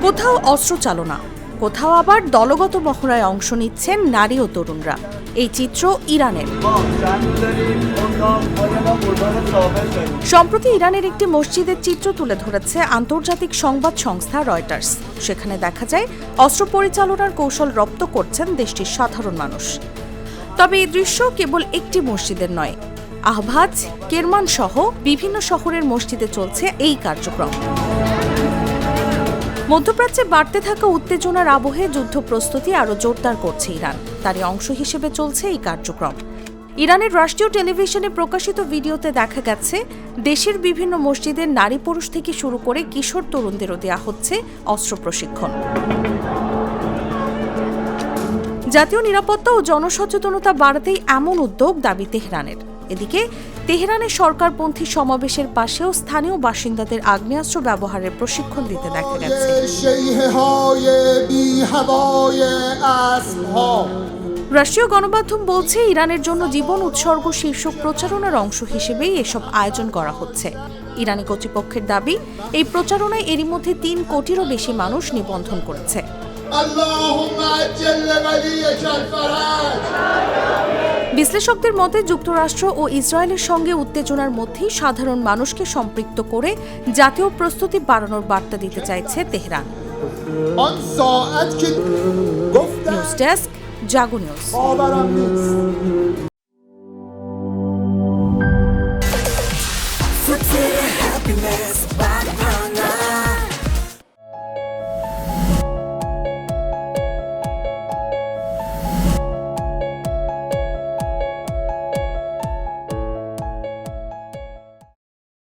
কোথাও অস্ত্র চালনা, কোথাও আবার দলগত মহড়ায় অংশ নিচ্ছেন নারী ও তরুণরা। এই চিত্র ইরানের। সম্প্রতি ইরানের একটি মসজিদের চিত্র তুলে ধরেছে আন্তর্জাতিক সংবাদ সংস্থা রয়টার্স। সেখানে দেখা যায় অস্ত্র পরিচালনার কৌশল রপ্ত করছেন দেশটির সাধারণ মানুষ। তবে এই দৃশ্য কেবল একটি মসজিদের নয়, আহভাজ, কেরমান সহ বিভিন্ন শহরের মসজিদে চলছে এই কার্যক্রম। মধ্যপ্রাচ্যে বাড়তে থাকা উত্তেজনার আবহে যুদ্ধ প্রস্তুতি আরও জোরদার করছে ইরান। তারই অংশ হিসেবে চলছে এই কার্যক্রম। ইরানের রাষ্ট্রীয় টেলিভিশনে প্রকাশিত ভিডিওতে দেখা গেছে দেশের বিভিন্ন মসজিদের নারী পুরুষ থেকে শুরু করে কিশোর তরুণদেরও দেওয়া হচ্ছে অস্ত্র প্রশিক্ষণ। জাতীয় নিরাপত্তা ও জনসচেতনতা বাড়াতেই এমন উদ্যোগ দাবি তেহরানের। এদিকে তেহরানের সরকারপন্থী সমাবেশের পাশেও স্থানীয় বাসিন্দাদের আগ্নেয়াস্ত্র ব্যবহারের প্রশিক্ষণ দিতে দেখা গেছে। রাষ্ট্রীয় গণমাধ্যম বলছে ইরানের জন্য জীবন উৎসর্গ শীর্ষক প্রচারণার অংশ হিসেবেই এসব আয়োজন করা হচ্ছে। ইরানি কর্তৃপক্ষের দাবি, এই প্রচারণায় এরই মধ্যে ৩ কোটিরও বেশি মানুষ নিবন্ধন করেছে। বিশ্লেষকদের মতে যুক্তরাষ্ট্র ও ইসরায়েলের সঙ্গে উত্তেজনার মধ্যেই সাধারণ মানুষকে সম্পৃক্ত করে জাতীয় প্রস্তুতি বাড়ানোর বার্তা দিতে চাইছে তেহরান। নিউজ ডেস্ক, জাগো নিউজ।